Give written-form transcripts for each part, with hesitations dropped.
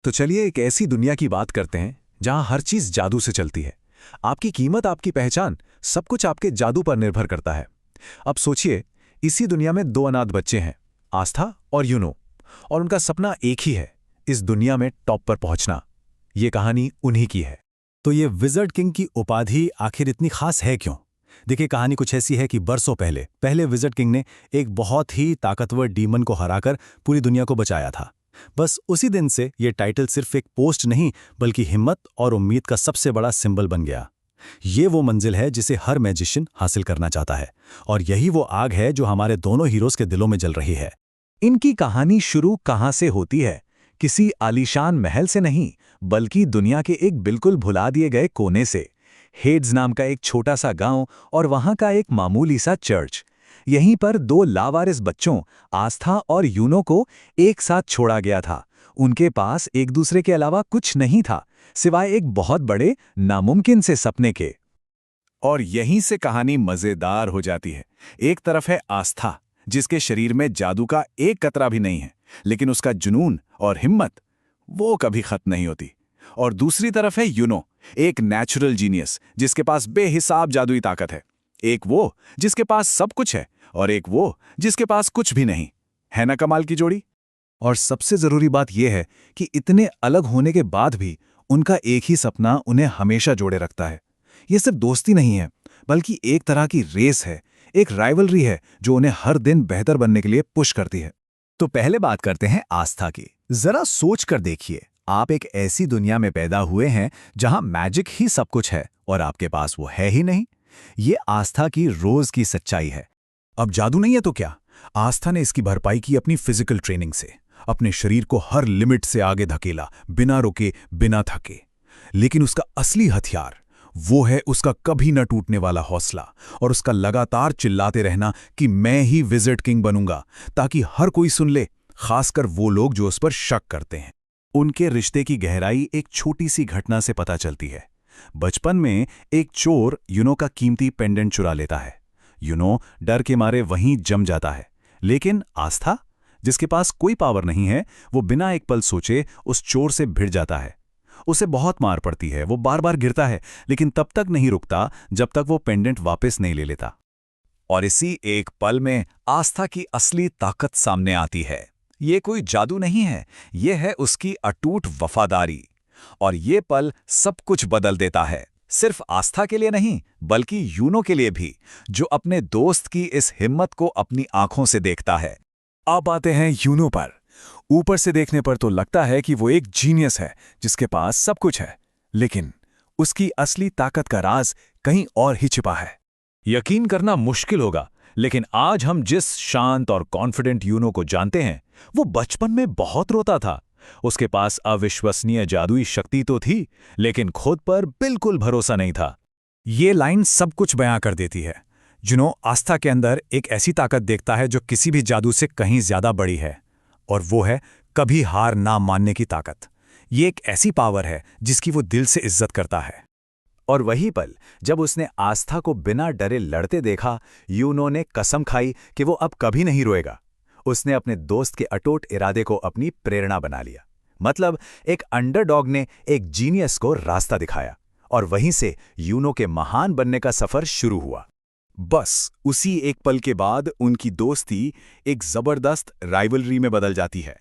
तो चलिए एक ऐसी दुनिया की बात करते हैं जहां हर चीज जादू से चलती है। आपकी कीमत, आपकी पहचान, सब कुछ आपके जादू पर निर्भर करता है। अब सोचिए, इसी दुनिया में दो अनाथ बच्चे हैं, आस्था और यूनो, और उनका सपना एक ही है, इस दुनिया में टॉप पर पहुंचना। ये कहानी उन्हीं की है। तो ये विज़र्ड किंग की उपाधि आखिर इतनी खास है क्यों? देखिए, कहानी कुछ ऐसी है कि बरसों पहले पहले विज़र्ड किंग ने एक बहुत ही ताकतवर डीमन को हराकर पूरी दुनिया को बचाया था। बस उसी दिन से ये टाइटल सिर्फ एक पोस्ट नहीं, बल्कि हिम्मत और उम्मीद का सबसे बड़ा सिंबल बन गया। ये वो मंजिल है जिसे हर मैजिशियन हासिल करना चाहता है, और यही वो आग है जो हमारे दोनों हीरोज के दिलों में जल रही है। इनकी कहानी शुरू कहां से होती है? किसी आलीशान महल से नहीं, बल्कि दुनिया के एक बिल्कुल भुला दिए गए कोने से। हेड्स नाम का एक छोटा सा गांव और वहां का एक मामूली सा चर्च। यहीं पर दो लावारिस बच्चों, आस्था और यूनो को एक साथ छोड़ा गया था। उनके पास एक दूसरे के अलावा कुछ नहीं था, सिवाय एक बहुत बड़े नामुमकिन से सपने के। और यहीं से कहानी मजेदार हो जाती है। एक तरफ है आस्था, जिसके शरीर में जादू का एक कतरा भी नहीं है, लेकिन उसका जुनून और हिम्मत वो कभी खत्म नहीं होती। और दूसरी तरफ है यूनो, एक नेचुरल जीनियस जिसके पास बेहिसाब जादुई ताकत है। एक वो जिसके पास सब कुछ है, और एक वो जिसके पास कुछ भी नहीं। है ना कमाल की जोड़ी? और सबसे जरूरी बात यह है कि इतने अलग होने के बाद भी उनका एक ही सपना उन्हें हमेशा जोड़े रखता है। ये सिर्फ दोस्ती नहीं है, बल्कि एक तरह की रेस है, एक राइवलरी है जो उन्हें हर दिन बेहतर बनने के लिए पुश करती है। तो पहले बात करते हैं आस्था की। जरा सोच कर देखिए, आप एक ऐसी दुनिया में पैदा हुए हैं जहां मैजिक ही सब कुछ है और आपके पास वो है ही नहीं। ये आस्था की रोज की सच्चाई है। अब जादू नहीं है तो क्या? आस्था ने इसकी भरपाई की अपनी फिजिकल ट्रेनिंग से। अपने शरीर को हर लिमिट से आगे धकेला, बिना रुके, बिना थके। लेकिन उसका असली हथियार वो है उसका कभी न टूटने वाला हौसला, और उसका लगातार चिल्लाते रहना कि मैं ही विज़र्ड किंग बनूंगा, ताकि हर कोई सुन ले, खासकर वो लोग जो उस पर शक करते हैं। उनके रिश्ते की गहराई एक छोटी सी घटना से पता चलती है। बचपन में एक चोर यूनो का कीमती पेंडेंट चुरा लेता है। यूनो डर के मारे वहीं जम जाता है, लेकिन आस्था, जिसके पास कोई पावर नहीं है, वो बिना एक पल सोचे उस चोर से भिड़ जाता है। उसे बहुत मार पड़ती है, वो बार बार गिरता है, लेकिन तब तक नहीं रुकता जब तक वो पेंडेंट वापस नहीं ले लेता। और इसी एक पल में आस्था की असली ताकत सामने आती है। ये कोई जादू नहीं है, ये है उसकी अटूट वफादारी। और ये पल सब कुछ बदल देता है, सिर्फ आस्था के लिए नहीं, बल्कि यूनो के लिए भी, जो अपने दोस्त की इस हिम्मत को अपनी आंखों से देखता है। अब आते हैं यूनो पर। ऊपर से देखने पर तो लगता है कि वो एक जीनियस है जिसके पास सब कुछ है, लेकिन उसकी असली ताकत का राज कहीं और ही छिपा है। यकीन करना मुश्किल होगा, लेकिन आज हम जिस शांत और कॉन्फिडेंट यूनो को जानते हैं, वो बचपन में बहुत रोता था। उसके पास अविश्वसनीय जादुई शक्ति तो थी, लेकिन खुद पर बिल्कुल भरोसा नहीं था। ये लाइन सब कुछ बयां कर देती है। यूनो आस्था के अंदर एक ऐसी ताकत देखता है जो किसी भी जादू से कहीं ज्यादा बड़ी है, और वो है कभी हार ना मानने की ताकत। ये एक ऐसी पावर है जिसकी वो दिल से इज्जत करता है। और वही पल जब उसने आस्था को बिना डरे लड़ते देखा, यूनो ने कसम खाई कि वो अब कभी नहीं रोएगा। उसने अपने दोस्त के अटूट इरादे को अपनी प्रेरणा बना लिया। मतलब एक अंडरडॉग ने एक जीनियस को रास्ता दिखाया, और वहीं से यूनो के महान बनने का सफर शुरू हुआ। बस उसी एक पल के बाद उनकी दोस्ती एक जबरदस्त राइवलरी में बदल जाती है।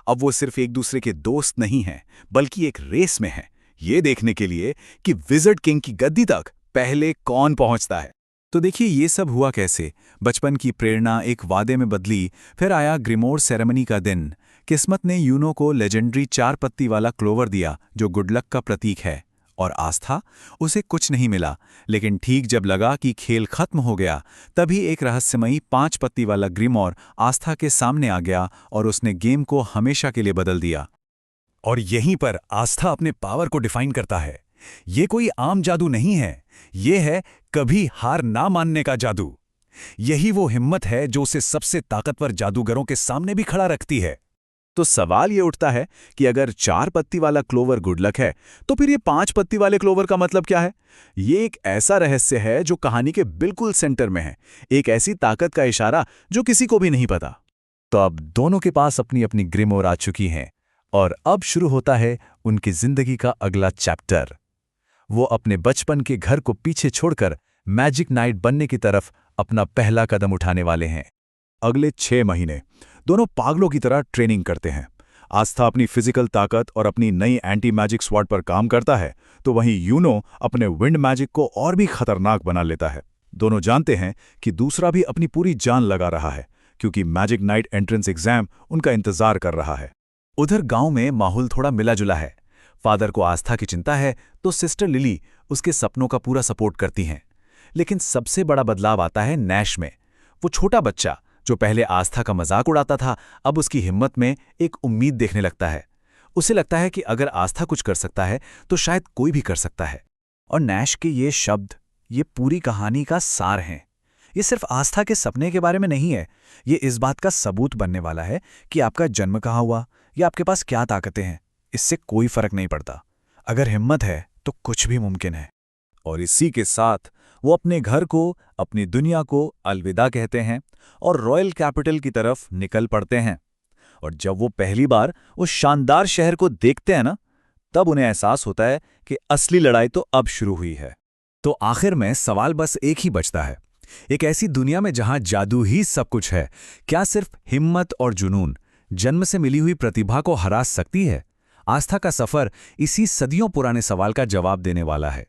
अब वो सिर्फ एक दूसरे के दोस्त नहीं हैं, बल्कि एक रेस में हैं, ये देखने के लिए कि विज़र्ड किंग की गद्दी तक पहले कौन पहुंचता है। तो देखिए, ये सब हुआ कैसे। बचपन की प्रेरणा एक वादे में बदली, फिर आया ग्रिमोर सेरेमनी का दिन। किस्मत ने यूनो को लेजेंडरी 4 पत्ती वाला क्लोवर दिया, जो गुड लक का प्रतीक है। और आस्था, उसे कुछ नहीं मिला, लेकिन ठीक जब लगा कि खेल खत्म हो गया, तभी एक रहस्यमयी 5 पत्ती वाला ग्रिमोर आस्था के सामने आ गया, और उसने गेम को हमेशा के लिए बदल दिया। और यहीं पर आस्था अपने पावर को डिफाइन करता है। ये कोई आम जादू नहीं है, ये है कभी हार ना मानने का जादू। यही वो हिम्मत है जो उसे सबसे ताकतवर जादूगरों के सामने भी खड़ा रखती है। तो सवाल ये उठता है कि अगर 4 पत्ती वाला क्लोवर गुड लक है, तो फिर ये 5 पत्ती वाले क्लोवर का मतलब क्या है? ये एक ऐसा रहस्य है जो कहानी के बिल्कुल सेंटर में है, एक ऐसी ताकत का इशारा जो किसी को भी नहीं पता। तो अब दोनों के पास अपनी अपनी ग्रिमोर आ चुकी हैं। और अब शुरू होता है उनकी जिंदगी का अगला चैप्टर। वो अपने बचपन के घर को पीछे छोड़कर मैजिक नाइट बनने की तरफ अपना पहला कदम उठाने वाले हैं। अगले 6 महीने दोनों पागलों की तरह ट्रेनिंग करते हैं। आस्था अपनी फिजिकल ताकत और अपनी नई एंटी मैजिक स्वॉर्ड पर काम करता है, तो वहीं यूनो अपने विंड मैजिक को और भी खतरनाक बना लेता है। दोनों जानते हैं कि दूसरा भी अपनी पूरी जान लगा रहा है, क्योंकि मैजिक नाइट एंट्रेंस एग्जाम उनका इंतजार कर रहा है। उधर गांव में माहौल थोड़ा मिला जुला है। फादर को आस्था की चिंता है, तो सिस्टर लिली उसके सपनों का पूरा सपोर्ट करती हैं। लेकिन सबसे बड़ा बदलाव आता है नैश में। वो छोटा बच्चा जो पहले आस्था का मजाक उड़ाता था, अब उसकी हिम्मत में एक उम्मीद देखने लगता है। उसे लगता है कि अगर आस्था कुछ कर सकता है तो शायद कोई भी कर सकता है। और नैश के ये शब्द, ये पूरी कहानी का सार हैं। ये सिर्फ आस्था के सपने के बारे में नहीं है, ये इस बात का सबूत बनने वाला है कि आपका जन्म कहाँ हुआ या आपके पास क्या ताकतें हैं, इससे कोई फर्क नहीं पड़ता। अगर हिम्मत है तो कुछ भी मुमकिन है। और इसी के साथ वो अपने घर को, अपनी दुनिया को अलविदा कहते हैं और रॉयल कैपिटल की तरफ निकल पड़ते हैं। और जब वो पहली बार उस शानदार शहर को देखते हैं ना, तब उन्हें एहसास होता है कि असली लड़ाई तो अब शुरू हुई है। तो आखिर में सवाल बस एक ही बचता है, एक ऐसी दुनिया में जहां जादू ही सब कुछ है, क्या सिर्फ हिम्मत और जुनून जन्म से मिली हुई प्रतिभा को हरा सकती है? आस्था का सफर इसी सदियों पुराने सवाल का जवाब देने वाला है।